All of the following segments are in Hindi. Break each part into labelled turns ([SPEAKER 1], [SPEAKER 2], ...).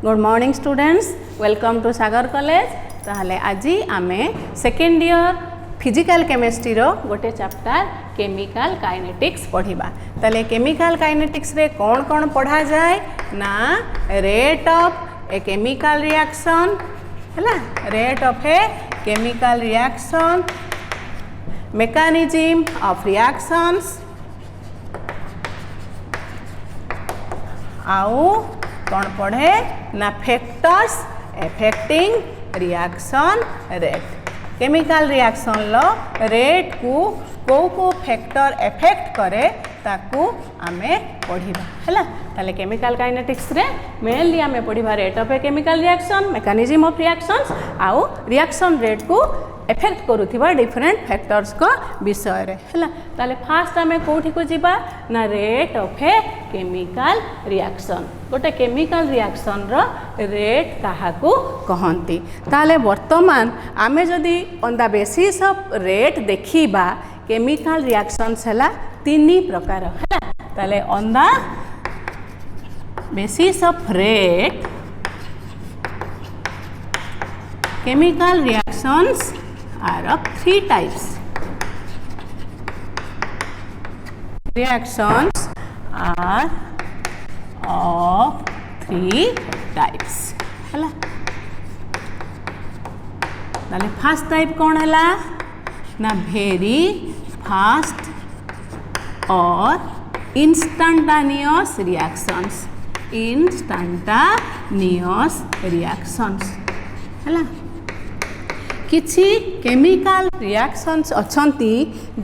[SPEAKER 1] Good morning students, welcome to Sagar college. ताहले आज आमे सेकेंड ईयर फिजिकल केमिस्ट्री रो गोटे चैप्टर केमिकल काइनेटिक्स पढ़िबा। ताले केमिकल काइनेटिक्स रे कौन कौन पढ़ा जाए ना rate of a chemical reaction हैला, rate of a chemical reaction, mechanism of reactions आउ कौन पढ़े ना factors affecting reaction rate. Chemical reaction लो रेट को फैक्टर एफेक्ट करे ताकू आमे पढ़िबा हैला। ताले केमिकल काइनेटिक्स रे मेनली आमे पढ़िबा rate of a chemical reaction, mechanism of reactions आउ रिएक्शन रेट को एफेक्ट करुथिबा डिफरेंट फैक्टर्स को विषय रे हैला। ताले फास्ट आमे कोठी को जिबा ना rate of a chemical reaction. गोटे केमिकल रिएक्शन रो रेट काहाकू कहंती। ताले वर्तमान आमे जदी on the basis of rate देखिबा केमिकल रिएक्शंस हैला तीन प्रकार हैला। ताले on the basis of rate chemical reactions are of three types. Reactions are of three types हैला। ताले फर्स्ट टाइप कौन हैला ना वेरी फास्ट और इंस्टैंटानियस रिएक्शंस, इंस्टैंटानियस रिएक्शंस हैला। किछि केमिकल रिएक्शंस अछंती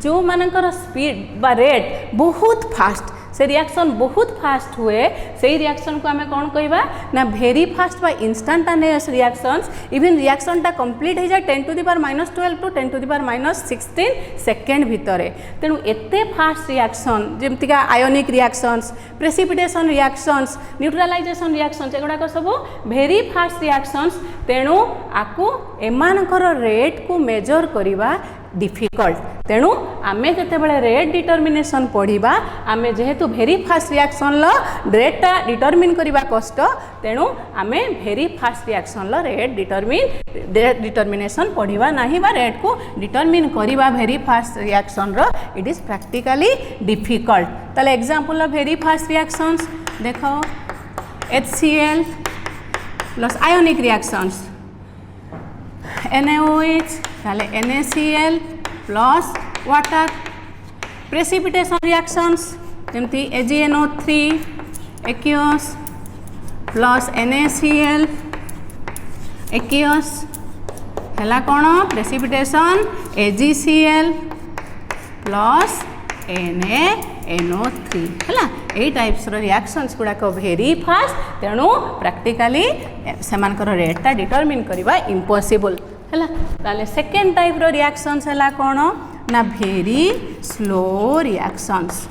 [SPEAKER 1] जो मानकर स्पीड बा रेट बहुत फास्ट, से रिएक्शन बहुत फास्ट हुए, से रिएक्शन को आमे कौन कहबा ना वेरी फास्ट बा इंस्टैंटानियस रिएक्शंस। इवन रिएक्शन टा कंप्लीट हो जाए 10 to the power -12 to 10 to the power -16 second भितरे। तेणु एते फास्ट रिएक्शन जेमति का ionic reactions, precipitation reactions, neutralization reactions एगुडा सब वेरी फास्ट रिएक्शंस। तेणु आकु एमानकर रेट को मेजर करिबा डिफिकल्ट। तेणु आमे जेतेबेले रेट डिटर्मिनेशन पढ़िबा आमे जेहेतु वेरी फास्ट रिएक्शन लो रेट डिटर्मिन करिबा कष्ट, तेणु आमे वेरी फास्ट रिएक्शन लो रेट डिटर्मिनेशन पढ़िबा नाही बा रेट को डिटर्मिन करिबा वेरी फास्ट रिएक्शन रो इट इज प्रैक्टिकली डिफिकल्ट। ताले example of very fast reactions देखो HCl plus ionic reactions NaOH ताले NaCl plus water, precipitation reactions जेमती AgNO3 aqueous plus NaCl aqueous हैला कौन प्रेसिपिटेशन AgCl प्लस NaNO3 हैला। एई टाइप्स रो रिएक्शंस गुडा को वेरी फास्ट, तेणु प्रैक्टिकली सेमानकर रेटटा डिटर्मिन करिबा इम्पॉसिबल हैला। ताले सेकेंड टाइप रो रिएक्शंस हैला कौन ना वेरी स्लो रिएक्शंस।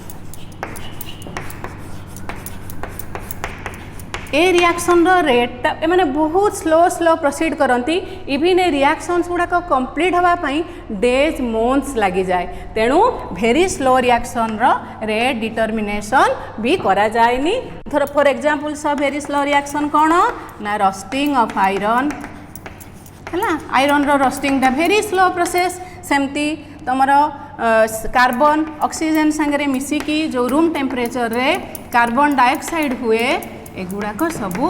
[SPEAKER 1] ए रिएक्शन रो रेट माने बहुत स्लो प्रोसीड करती। इवन ए रिएक्शंस गुडा को कंप्लीट हवा पई डेज मंथ्स लगी जाए। तेणु वेरी स्लो रिएक्शन रो रेट डिटर्मिनेशन भी करा जाएनी। फॉर एग्जांपल सब वेरी स्लो रिएक्शन कौन ना रस्टिंग ऑफ आयरन हैला। आयरन रो रस्टिंग टा वेरी स्लो प्रोसेस। सेमती तमरो कार्बन ऑक्सीजन संगे मिसिकी जो रूम टेम्परेचर रे कार्बन डाइऑक्साइड हुए एगुड़ाक सबू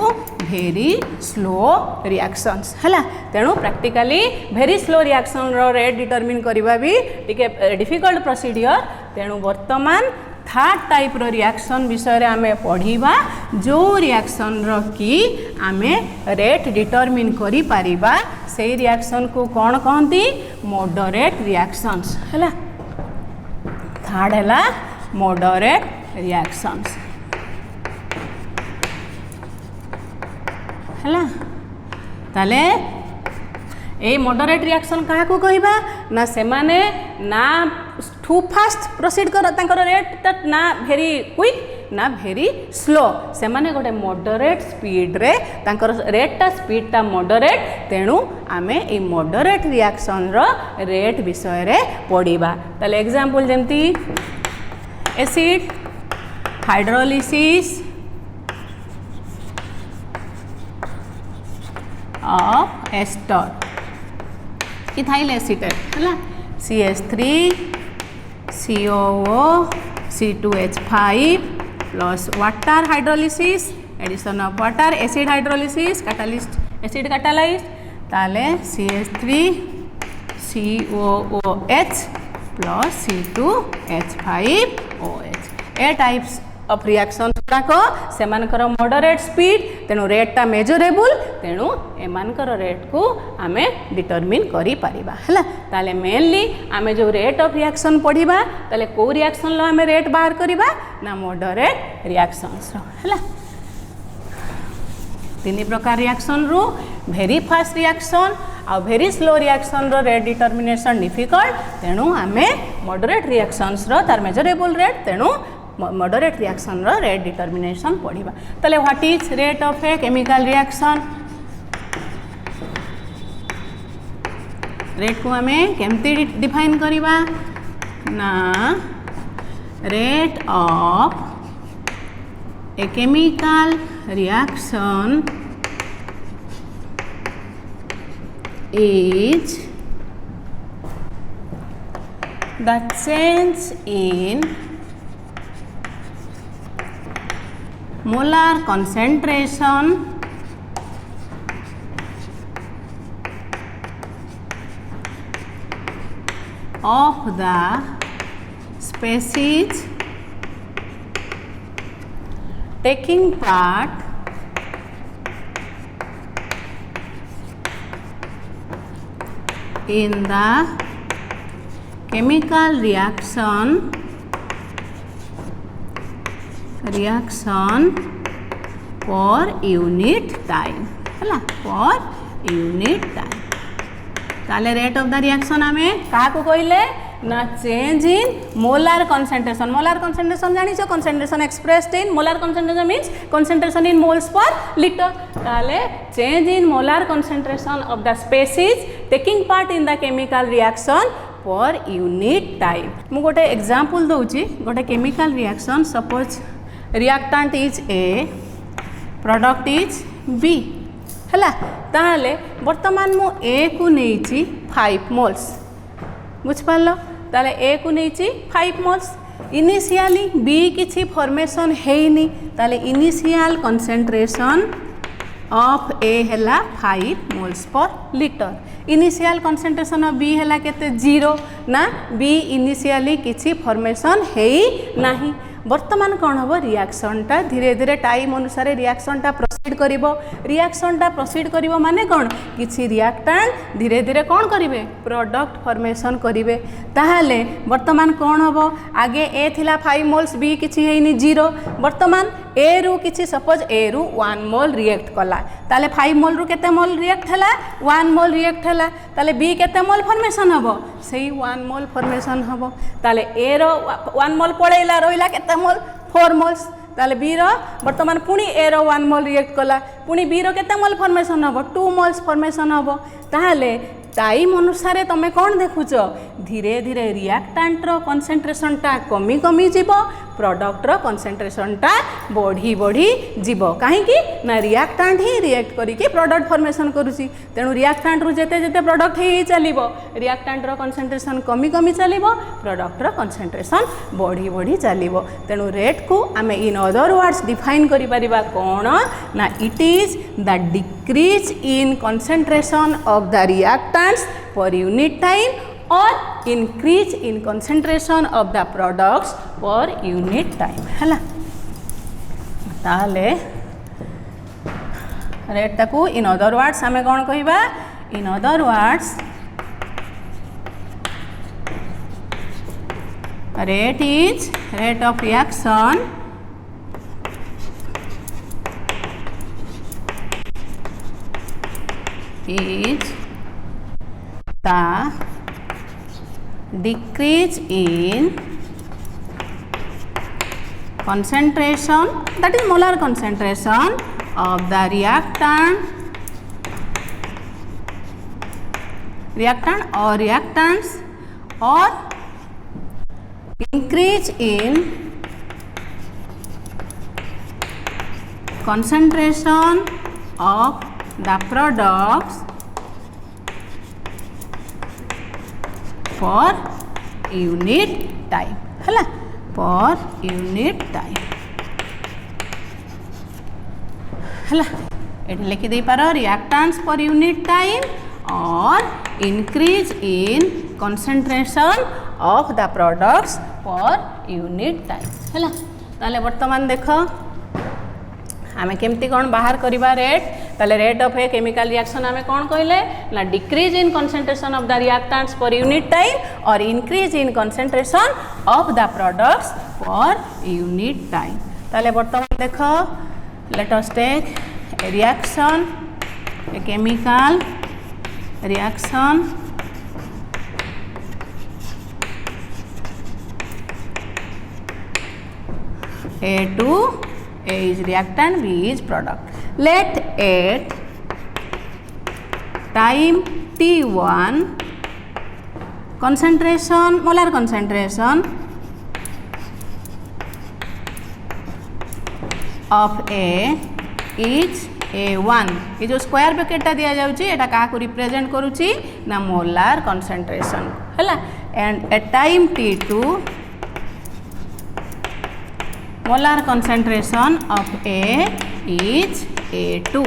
[SPEAKER 1] वेरी स्लो रिएक्शंस हैला। तेणु प्रैक्टिकली वेरी स्लो रिएक्शन रो रेट डिटर्मिन करबा भी टिके डिफिकल्ट प्रोसीडियर। तेणु वर्तमान थर्ड टाइप रो रिएक्शन विषय रे आमे पढ़िबा जो रिएक्शन रो की आमे रेट डिटर्मिन करि परिबा से रिएक्शन को कौन कहंती मॉडरेट रिएक्शंस हैला। थर्ड हैला मॉडरेट रिएक्शंस हैला। ताले ए मॉडरेट रिएक्शन क्या को कहबा ना से माने ना टू फास्ट प्रोसीड कर तांकर रेट ना वेरी क्विक ना वेरी स्लो, से माने गोटे मॉडरेट स्पीड रे तांकर रेट टा स्पीड टा मॉडरेट। तेणु आमे ए मॉडरेट रिएक्शन रो रेट विषय रे पढ़िबा। ताले एग्जांपल जेमती acid hydrolysis of ester ethyl acetate है CH3 COO C2H5 plus water hydrolysis addition of water acid hydrolysis catalyst acid catalyzed ताले CH3 COOH plus C2H5OH ए टाइप्स ऑफ रिएक्शन गुड़ाक से मॉडरेट स्पीड तेणु रेटा मेजरेबल तेणु एमानकर रेट को आम डिटरमिन करि परिबा हैला ताले मेनली आम जो रेट ऑफ रिएक्शन पढ़िबा ताले को रिएक्शन लो आम रेट बाहर करिबा ना मॉडरेट रिएक्शंस रो हैला तीन प्रकार रिएक्शन रो वेरी फास्ट रिएक्शन आ वेरी स्लो रिएक्शन रो रेट डिटरमिनेशन डिफिकल्ट तेणु आम मॉडरेट रिएक्शंस रो तार मेजरेबल रेट तेणु मॉडरेट रिएक्शन रो रेट डिटरमिनेशन पढ़िबा ताले what is rate of a chemical reaction rate को आम केमती डिफाइन करिबा ना rate of a chemical reaction is the change in molar concentration of the species taking part in the chemical reaction per unit time है per unit time ताले रेट ऑफ द रिएक्शन आमे का को कहले ना चेंज इन मोलार कंसंट्रेशन जानी छो concentration expressed in molar concentration means concentration in moles per litre ताले change in molar concentration of the species taking part in the chemical reaction per unit time मु गोटे एग्जांपल दउची गोटे chemical reaction suppose reactant is A product is B हैला ताले वर्तमान मु ए को नेची 5 मोल्स बुझ पालो ताले ए को नेची 5 मोल्स इनिशियली बी किछि फॉर्मेशन हेइनी ताले इनिशियल कंसंट्रेशन ऑफ ए हैला 5 moles per litre initial concentration of B हैला केते 0 ना बी इनिशियली किछि फॉर्मेशन हेइ नाही वर्तमान कौन हम रिएक्शनटा धीरे धीरे टाइम अनुसार रिएक्शनटा प्रोसीड करिवो रिएक्शनटा प्रोसीड करिवो माने कौन किछि रिएक्टेंट धीरे धीरे कौन करिवे प्रोडक्ट फॉर्मेशन करिवे ताहाले वर्तमान कौन हम आगे ए थिला 5 मोल्स बी किछि हेइनी 0 वर्तमान ए रु किछि सपोज ए रु 1 मोल रिएक्ट कला ताले 5 मोल रु केते मोल रिएक्ट हला 1 मोल रिएक्ट हला ताले बी केते मोल फॉर्मेशन हबो सेही 1 मोल फॉर्मेशन हबो ताले ए रो 1 मोल पळेला रोइला केते मोल 4 मोल्स ताले बी रो वर्तमान पुनी ए रो 1 मोल रिएक्ट कला पुनी बी रो केते मोल फॉर्मेशन हबो 2 मोल्स फॉर्मेशन हबो ताहाले टाइम अनुसार तुम कौन देखुच धीरे धीरे रिएक्टेंट रो कंसंट्रेशन टा कमी कमी जीवो प्रोडक्ट रो कंसंट्रेशन टा बढ़ी बढ़ी जीवो काहे कि ना रिएक्टेंट ही रिएक्ट करी कि प्रोडक्ट फॉर्मेशन करूची तेणु रिएक्टेंट रु जेते जेते प्रोडक्ट ही चलिबो रिएक्टेंट रो कंसंट्रेशन कमी कमी चलिबो प्रोडक्ट रो कंसंट्रेशन बढ़ी बढ़ी चलिबो तेणु रेट को आमे इन अदर वर्ड्स डिफाइन करि परिबा कोन ना it is the decrease in concentration of the reactants per unit time or increase in concentration of the products per unit time हैला ताले रेट ताकू इन अदर वर्ड्स हमें कौन कहिबा in other words rate is rate of reaction is the decrease in concentration, that is molar concentration of the reactant or reactants, or increase in concentration of the products for unit time है for unit time है ये लिखि दे पार रिएक्टेंस पर यूनिट टाइम और increase in concentration of the products per unit time है ताले वर्तमान देख आमे केमती कौन बाहर करवा रेट ताले rate of a chemical reaction आमे कौन कहले ना decrease in concentration of the reactants per unit time और increase in concentration of the products per unit time ताले वर्तमान देख let us take a reaction, a chemical reaction A to A is reactant, B is product. Let at time T1 concentration, molar concentration of A is A1 ये जो स्क्वायर ब्रैकेटा दिया जाउची एटा का को रिप्रेजेंट करूची ना मोलार कंसंट्रेशन हैला and at time T2 molar concentration of A is A2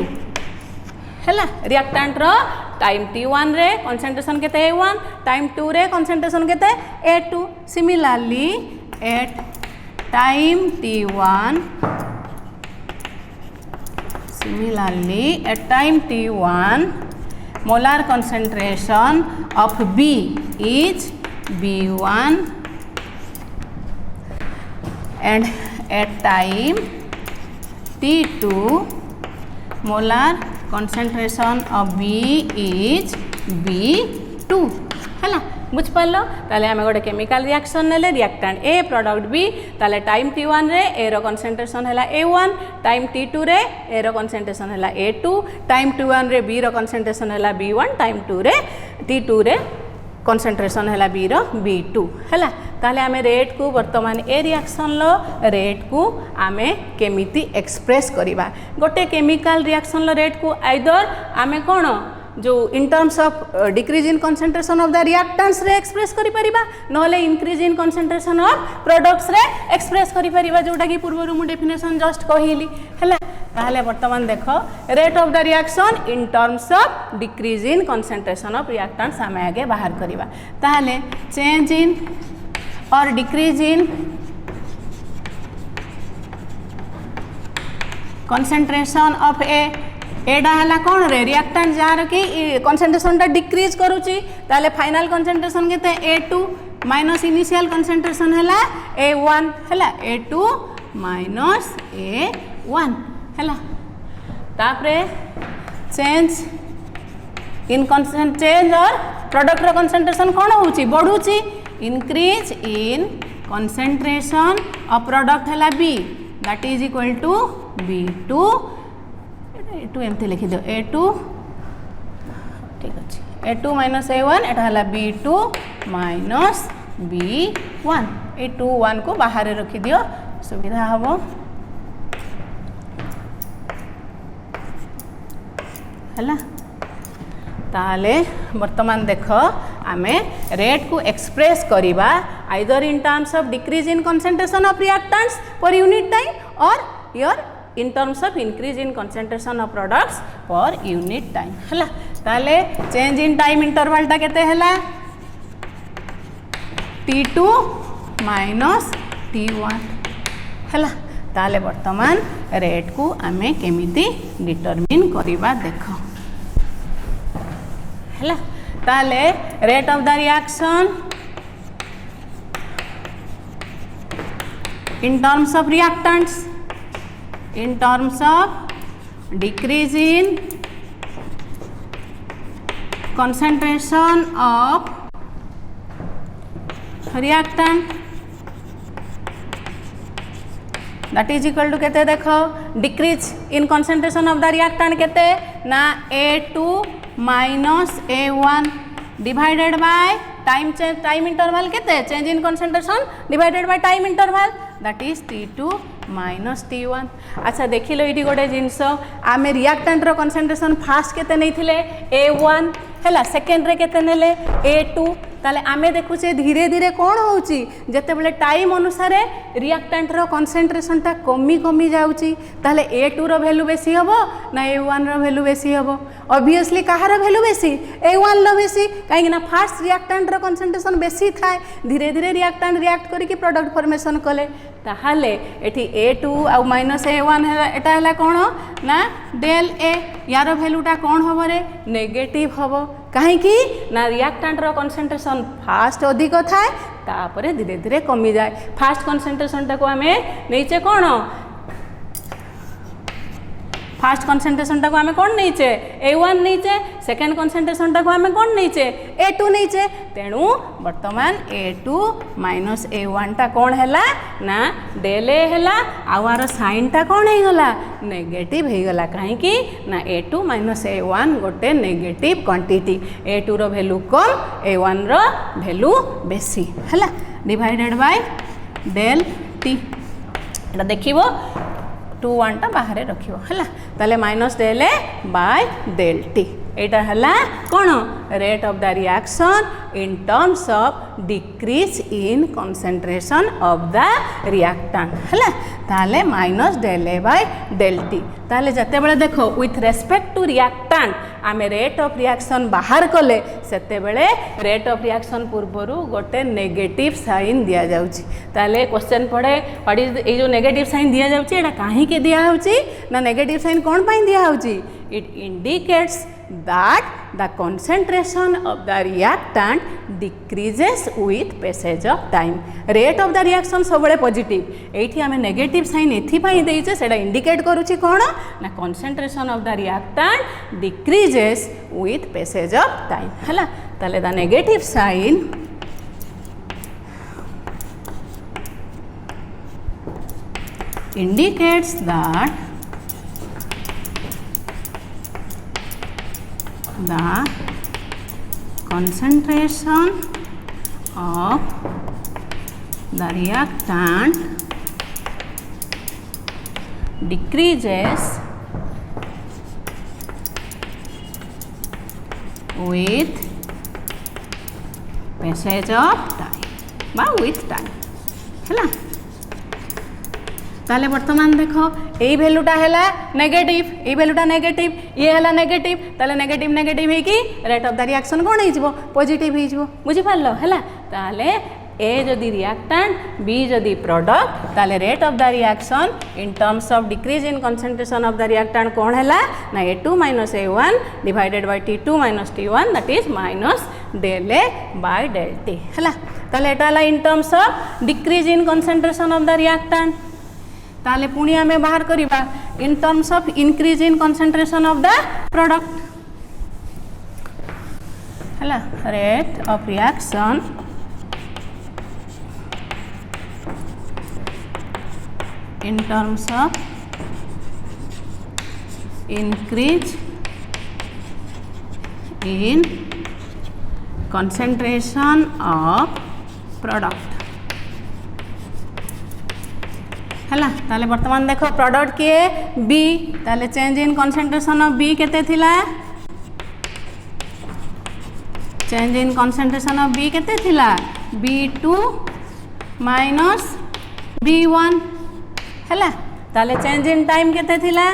[SPEAKER 1] हैला रिएक्टेंट रो टाइम T1 रे कंसंट्रेशन केते A1 टाइम 2 रे कंसंट्रेशन केते A2 similarly at time T1 Similarly, at time T1, molar concentration of B is B1 and at time T2, molar concentration of B is B2 है बुझ पाल ताले आम गोटे केमिकल रिएक्शन नेले रिएक्टेंट ए प्रोडक्ट बी ताले टाइम T1 रे ए रो कंसंट्रेशन हैला A1 टाइम T2 रे ए रो कंसंट्रेशन हैला A2 टाइम T1 रे बी रो कंसंट्रेशन हैला B1 टाइम T2 रे कंसंट्रेशन हैला बी रो B2 हैला ताले आमे रेट को वर्तमान ए रिएक्शन लो रेट को आमे केमिति एक्सप्रेस करिबा गोटे केमिकल रिएक्शन लो रेट को आइदर आमे कोन जो in terms of decrease in concentration of the reactants रे एक्सप्रेस करि परिबा नहले increase in concentration of products रे एक्सप्रेस करि परिबा जोटा कि पूर्व मु डेफिनेशन जस्ट कहिली हैला ताहले वर्तमान देखो rate of the reaction in terms of decrease in concentration of reactants आमे आगे बाहर करिबा ताहले चेंज इन और डिक्रीज इन कंसंट्रेशन ऑफ एडा है कौन रे रिएक्टेंट जार कि कंसंट्रेशन डिक्रीज करुच्ची ताले फाइनल कंसंट्रेशन केते A2 माइनस इनिशियल कंसंट्रेशन है A1 है A2 माइनस A1 है तापरे चेंज इन चेंज और प्रोडक्ट रो कंसंट्रेशन कौन होउची बढ़ुची increase in concentration of product है B that is equal to B2 A2 एमती लिखि दो A2 ठीक अच्छे A2 माइनस A1 एटा हला B2 माइनस B1 A2 1 को बाहर रखी दियो सुविधा हबो हला ताले वर्तमान देख आमे रेट को एक्सप्रेस करिबा either in terms of decrease in concentration of reactants per unit time और your in terms of increase in concentration of products per unit time हला ताले change in time interval टा केते हला T2 minus T1 हला ताले वर्तमान रेट को आमे केमिति डिटरमिन करिबा देखो हला ताले rate of the reaction in terms of reactants in terms of decrease in concentration of reactant that is equal to केते देखो decrease in concentration of the reactant केते ना A2 minus A1 divided by time interval केते change in concentration divided by time interval that is T2 minus T1। अच्छा देख लो ये गोटे जिनस आम रिएक्टेंट कनसेंट्रेशन फास्ट केते नहीं A1 है सेकेंड रे केते नेले A2 ताले आमे देखुचे धीरे धीरे कौन होउची जेतेबेले टाइम अनुसार रिएक्टेंट कनसेंट्रेशन टा कमी कमी जाउची ताले A2 रो वैल्यू बेसी हबो ना A1 रो वैल्यू बेसी हबो ऑब्वियसली कहार वैल्यू बेसी A1 लो बेसी काहे ना फास्ट रिएक्टेंट रो कनसेंट्रेशन बेसी थाए धीरे धीरे रिएक्टेंट रिएक्ट करी प्रोडक्ट फॉर्मेशन कले ताहाले एठी A2 आ माइनस A1 एटा हला कोन ना डेल A यार वैल्यूटा कौन हबो रे नेगेटिव हबो कहीं ना रिएक्टेंट रो कनसेंट्रेशन फास्ट अधिक थाए तापरे धीरे धीरे कमी जाए फास्ट कनसेंट्रेशन टाको आमे नहींचे कौन फास्ट कनसेंट्रेशन टाको आमे कौन नहींचे A1 नहींचे सेकेंड कनसेंट्रेशन टाको आमे कौन नहींचे A2 नहींचे तेणु वर्तमान A2 माइनस A1 टा कौन हैला ना डेल A हैला आवार साइन टा कौन है गला नेगेटिव है गला कहीं ना A2 माइनस A1 गोटे नेगेटिव क्वांटिटी A2 रो वैल्यू कम A1 रो वैल्यू बेसी हैला डिवाइडेड बाय डेल T एटा देखिबो 2 1 टा बाहर रखिबो हैला ताले minus del A by del T एटा हला कोन rate of the reaction in terms of decrease in concentration of the reactant हला ताले minus del A by del T ताले जते बेले देखो विथ रेस्पेक्ट टू रिएक्टेंट आमे रेट ऑफ रिएक्शन बाहर कले सेते बेले रेट ऑफ रिएक्शन पूर्वरु गोटे नेगेटिव साइन दिया जाउची ताले क्वेश्चन पड़े व्हाट इज ए जो नेगेटिव साइन दिया जाउची एटा काहे के दिया होची ना नेगेटिव साइन कोन पई दिया होची it indicates that the concentration of the reactant decreases with passage of time rate of the reaction सबले पॉजिटिव एठी हमें नेगेटिव साइन एथि पई देइचे सेटा इंडिकेट करूची कोन ना concentration of the reactant decreases with passage of time हला ताले the negative sign indicates that the concentration of the reactant decreases with passage of time बा with time है ताले वर्तमान देखो यही वैल्यूटा है नेगेटिव ये वैल्यूटा नेगेटिव ये है नेगेटिव ताले नेगेटिव नेगेटिव है कि रेट ऑफ द रिएक्शन कौन हो पॉजिटिव हो बुझी पारलो है ताले ए जदि रिएक्टेंट बी जदि प्रोडक्ट ताले rate of the reaction in terms of decrease in concentration of the reactant कौन है ना A2 minus A1 divided by T2 minus T1 that is minus del A by del T है ताले एटा in terms of decrease in concentration of the reactant ताले पुणी आमे बाहर करिबा in terms of increase in concentration of the product हला rate of reaction in terms of increase in concentration of product है ताले वर्तमान देखो प्रोडक्ट किए बी ताले change in concentration of B केते थिला change in concentration of B केते थिला B2 माइनस B1 है ताले चेंज इन टाइम केते थिला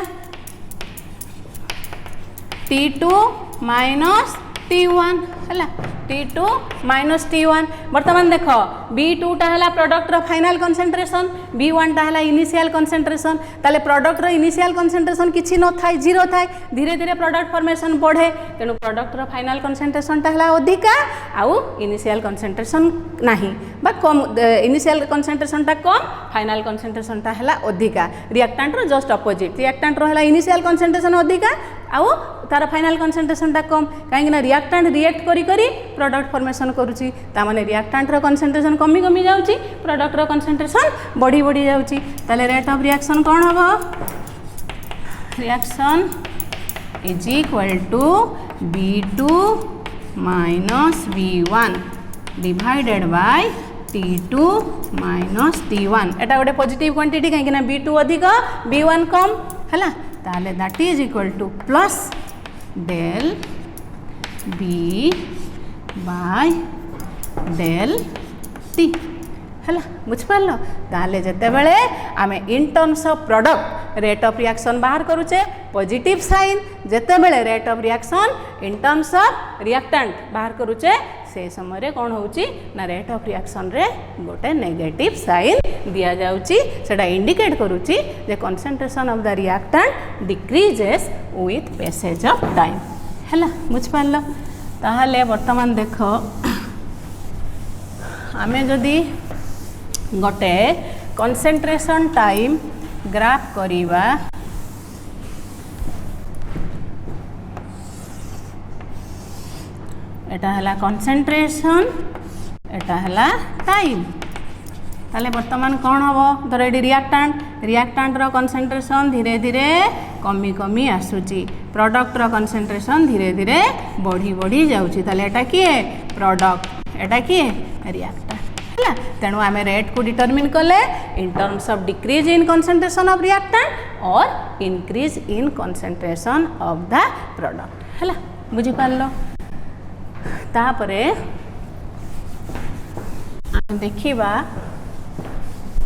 [SPEAKER 1] T2 माइनस T1 है T2 माइनस T1 वर्तमान देख B2 टा है प्रोडक्ट रो फाइनल कंसंट्रेशन B1 टा है इनिशियल कंसंट्रेशन ताले प्रोडक्ट रो इनिशियल कंसंट्रेशन किछि न थाय जीरो थाय धीरे धीरे प्रोडक्ट फॉर्मेशन बढ़े तेणु प्रोडक्ट रो फाइनल कंसंट्रेशन टा है अधिका आउ इनिशियल कंसंट्रेशन नाही बा कम इनिशियल कंसंट्रेशन टा कम फाइनल कंसंट्रेशन टा है अधिका रिएक्टेंट रो जस्ट अपोजिट रिएक्टेंट रो है इनिशियल कंसंट्रेशन अधिका आउ तार फाइनल कंसंट्रेशन टा कम कहीं रिएक्टेंट रिएक्ट करी करी प्रोडक्ट फॉर्मेशन करुच्ची तामाने रिएक्टेंट रो कंसंट्रेशन कमी कमी जाउची प्रोडक्ट रो कंसंट्रेशन बढ़ी बढ़ी जाउची ताले रेट ऑफ रिएक्शन कौन हबो reaction is equal to B2 minus B1 divided by T2 minus T1 एटा गोटे पॉजिटिव क्वांटिटी कहीं B2 अधिक B1 कम है ताले that is equal to plus del B by del T है बुझिपार ताले जिते बड़े आम in terms of product rate of reaction बाहर करुचे पॉजिटिव साइन जिते बड़े rate of reaction in terms of reactant बाहर करुचे से समय कौन होची ना रेट ऑफ रिएक्शन रे गोटे नेगेटिव साइन दिया जाउची सेटा इंडिकेट करुची जे concentration of the reactant decreases with passage of time है बुझिपार ताहले वर्तमान देख आमे जदि गोटे कंसंट्रेशन टाइम ग्राफ करिवा एटा हला कंसंट्रेशन एटा हला टाइम ताले वर्तमान कौन हम धर ये रिएक्टेंट रो कंसंट्रेशन धीरे धीरे कमी कमी आसुची प्रोडक्ट रो कंसंट्रेशन धीरे धीरे बढ़ी बढ़ी जाउची ताले एटा किए प्रोडक्ट एटा किए रिएक्टेंट है तेणु आम रेट को डिटरमिन कले in terms of decrease in concentration of reactant और increase in concentration of the product है बुझिपार तापरे देखिबा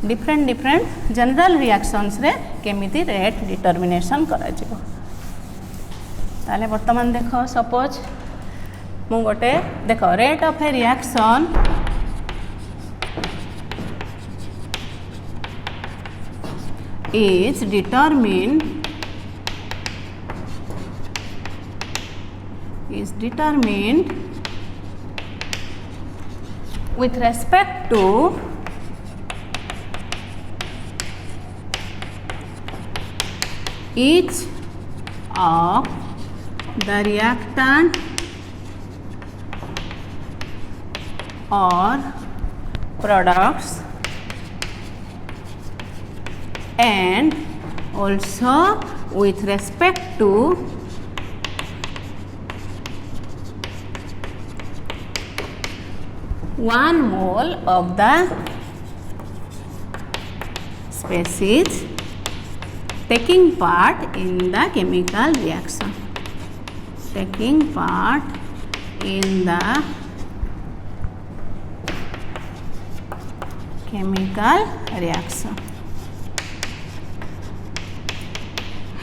[SPEAKER 1] डिफरेंट डिफरेंट जनरल रिएक्शंस रे केमिति रेट डिटरमिनेशन करा जिवो ताले वर्तमान देख सपोज मु गोटे देख rate of A reaction is determined with respect to each of the reactant or products and also with respect to one mole of the species taking part in the chemical reaction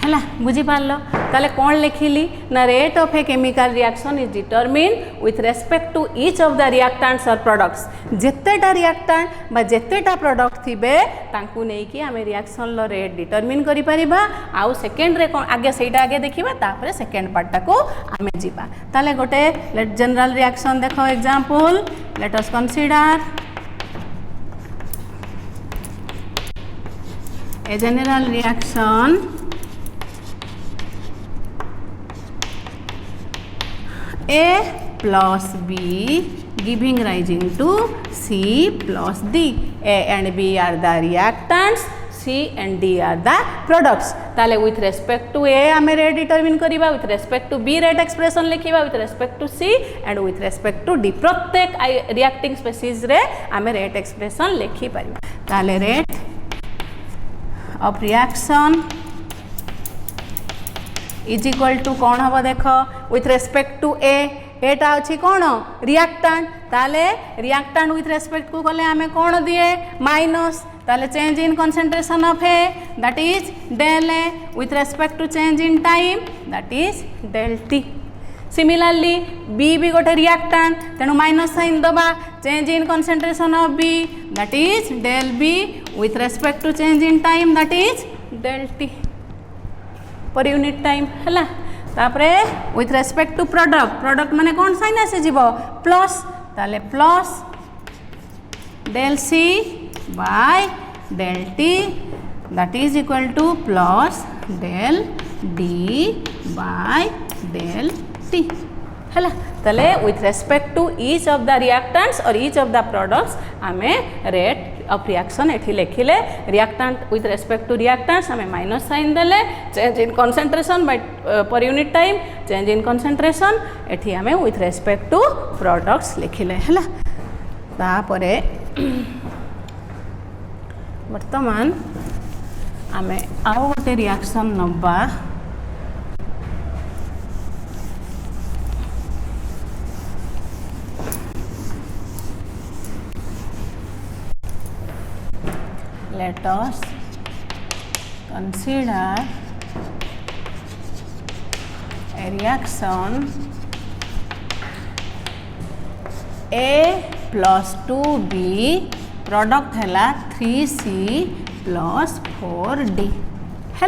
[SPEAKER 1] है बुझीपार ताले कौन लिखिली ना rate of a chemical reaction is determine with respect to each of the reactants और प्रोडक्ट्स जितेटा रिएक्टेंट बा जितेटा प्रोडक्ट थिबे तांकु नै कि आमे रिएक्शन लो रेट डिटरमिन करि परिबा आउ सेकेंड रे कोन आगे सेटा आगे देखिबा तापरे सेकेंड पार्ट को आमे जिबा ताले गोटे लेट जनरल रिएक्शन देखो example let us consider a general reaction A plus B giving rising to C plus D. A and B are the reactants, C and D are the products. ताले with respect to A आमे rate determine करिबा, with respect to B rate expression लिखिबा, with respect to C and with respect to D प्रत्येक reacting species रे आमे rate expression लिखि परिबा. ताले rate of reaction is equal to कौन हम देख विथ रेस्पेक्ट टू एटा अच्छी कौन रिएक्टेंट ताले रिएक्टेंट विथ रेस्पेक्ट को कले आमे कौन दिए माइनस ताले change in concentration of A that is del A with respect to change in time that is del T similarly B भी गोटे रिएक्टेंट तेणु माइनस साइन दबा change in concentration of B that is del B with respect to change in time that is del T per unit time है तापरे विथ रेस्पेक्ट टू प्रोडक्ट माने कौन साइन आसे जीवो प्लस ताले plus del C by del T that is equal to plus del D by del T है ताले with respect to each of the reactants और ईच ऑफ द प्रोडक्ट्स आमे रेट ऑफ रिएक्शन एठी लिखिले reactant with respect to reactants आमे माइनस साइन देले change in concentration by per unit time change in concentration एठी आमे विथ रेस्पेक्ट टू प्रोडक्ट्स लिखिले है तापरे वर्तमान आमे आउ गोटे रिएक्शन नबा let us consider a reaction A plus 2B product है 3C plus 4D है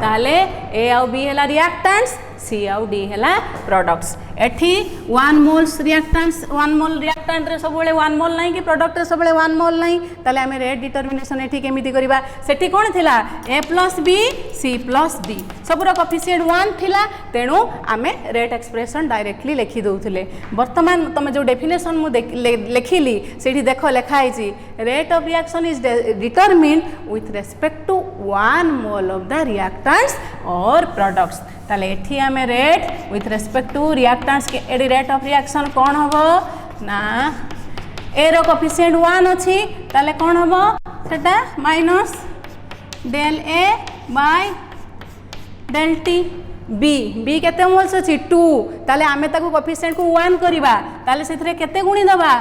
[SPEAKER 1] ताले A आउ B है रिएक्टेंट्स C आउ D है प्रोडक्ट्स एठी 1 मोल्स रिएक्टेंट्स 1 मोल रिएक्टेंट रे सब 1 मोल नहीं कि प्रोडक्ट रे सब 1 मोल नहीं ताले आमे रेट डिटरमिनेशन एठी केमिति करिबा सेठी कोन थिला A plus B C plus D सबरो कोएफिशिएंट 1 थिला तेनु आमे रेट एक्सप्रेशन डायरेक्टली लिखि दउथिले वर्तमान तमे जो डेफिनेशन मु लिखिली सेठी देखो लिखा आइची rate of reaction is determined with respect to 1 mole of the reactants और प्रोडक्ट्स ताले एठी आमे rate with respect to reactants के एडी रेट ऑफ रिएक्शन कोन हबो ना ए रो कोएफिशिएंट 1 अछि ताले कोन हबो सेटा minus del A by del T B B केते मोल्स अछि 2 ताले आमे ताको कोएफिशिएंट को 1 करिबा ताले सेथरे केते गुणी दबा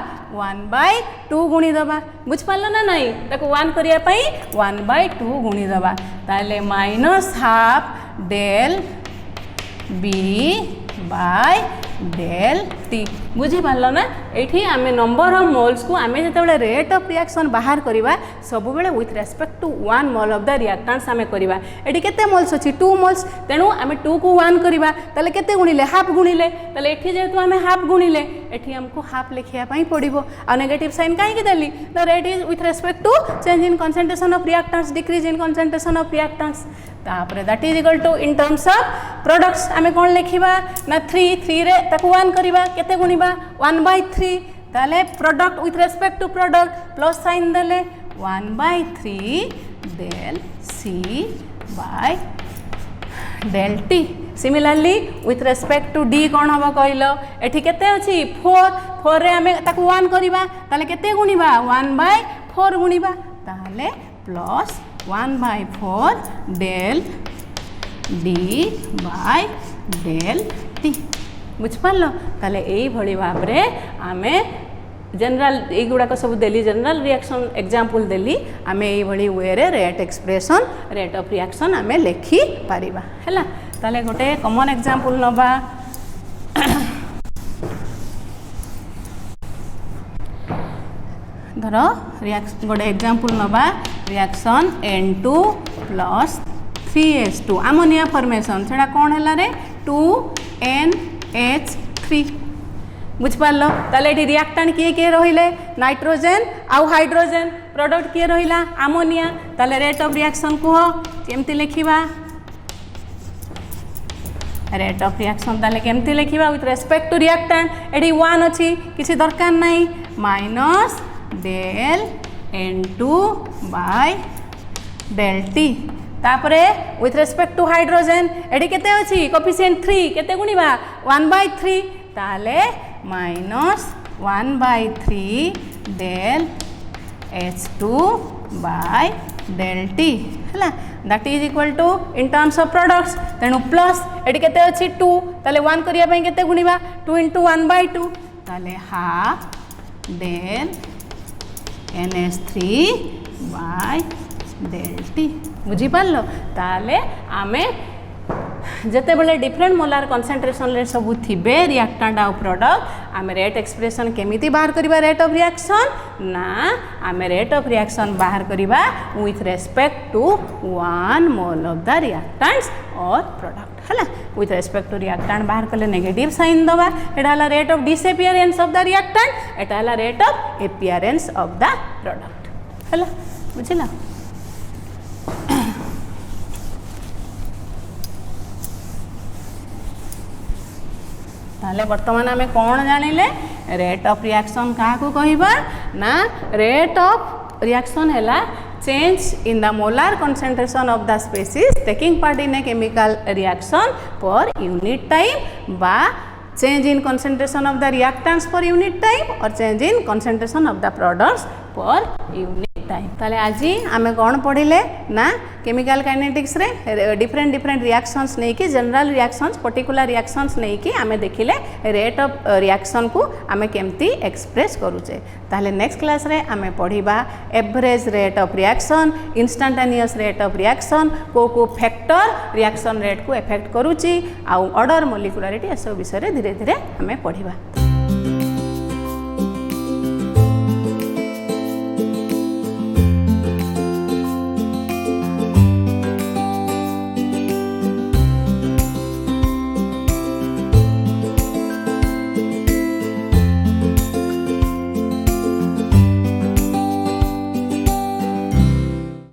[SPEAKER 1] 1/2 गुणी दबा बुझ पालो ना नहीं ताको 1 करिया पई 1/2 गुणी दबा ताले minus half del B by del T बुझी पारल ना एठी आमे नंबर ऑफ मोल्स को आमे जते रेट ऑफ रिएक्शन बाहर करिबा सब बेले with respect to 1 mole of the reactants आमे करिबा एठी केते मोल्स अछि 2 मोल्स तेनु आमे 2 को 1 करिबा तले केते गुणिले हाफ गुणिले तले एठी जेतु आमे हाफ गुणिले एठी हमको हाफ लिखिया पई पड़िबो आ नेगेटिव साइन काहे के देली the rate is with respect to change in concentration of reactants decrease in concentration of reactants तापरे that is equal to in terms of products आमे कोन लिखिबा ना 3 रे ताको 1 करिबा केते गुणिबा 1/3 ताले product with respect to product plus sign देले 1/3 del C by del T similarly with respect to D कोन हबो कहलो एठी केते अछि 4 रे आमे ताको 1 करिबा ताले केते गुणिबा 1/4 गुणिबा ताले plus 1/4 del D by del T बुझ पारलो ताले एई भली भाबरे आमे जनरल ए गुडा को सब देली जनरल रिएक्शन एग्जांपल देली आमे एई भली वे रे rate expression rate of reaction आमे लिखि पारिबा हैला ताले गोटे कॉमन एग्जांपल नबा धरो रिएक्शन गोटे एग्जांपल नबा reaction N2 plus 3H2 ammonia formation सेटा कोन हला रे 2NH3 बुझ पारलो ताले एटी रिएक्टेंट किए रहिले नाइट्रोजन आउ हाइड्रोजन प्रोडक्ट किए रहिला अमोनिया ताले रेट ऑफ रिएक्शन को केमती लिखिबा रेट ऑफ रिएक्शन ताले केमती लिखिबा विथ रेस्पेक्ट टू रिएक्टेंट एटी 1 अछि किछि दरकार नाही minus del N2 by del t तापरे विथ रेस्पेक्ट टू हाइड्रोजन एडी केते अछि कोएफिशिएंट 3 केते गुणिबा 1/3 ताले minus 1/3 del H2 by del t हला that is equal to in terms of products तेनु प्लस एडी केते अछि 2 ताले 1 करिया पई केते गुणिबा 2 * 1/2 ताले half del NH3 by del T बुझी पारलो ताले आमे जते बेले डिफरेंट मोलार कंसंट्रेशन रे सब थिबे रिएक्टेंट आ प्रोडक्ट आमे रेट एक्सप्रेशन केमिति बाहर करिबा रेट ऑफ रिएक्शन ना आमे रेट ऑफ रिएक्शन बाहर करिबा with respect to 1 mole of the reactants और प्रोडक्ट हला विथ रेस्पेक्ट टू रिएक्टेंट बाहर कले नेगेटिव साइन दबा एटा हला rate of disappearance of the reactant एटा हला rate of appearance of the product हला बुझिला ताले वर्तमान आमे कौन जानिले रेट ऑफ रिएक्शन क्या को कहिबा ना रेट ऑफ रिएक्शन हैला change in the molar concentration of the species taking part in a chemical reaction per unit time बा change in concentration of the reactants per unit time और change in concentration of the products per unit time. ताले आज आमे कौन पढ़िले ना केमिकल काइनेटिक्स रे डिफरेंट डिफरेंट रिएक्शंस नहीं कि जनरल रिएक्शंस पर्टिकुलर रिएक्शंस नहीं कि आमे देखिले रेट ऑफ रिएक्शन को आमे केमती एक्सप्रेस करूचे। ताले नेक्स्ट क्लास रे आमे पढ़िबा average rate of reaction, instantaneous rate of reaction, को फैक्टर रिएक्शन रेट को इफेक्ट करूची, आउ ऑर्डर मॉलिक्युलरिटी ए सब विषय रे धीरे धीरे आमे पढ़िबा।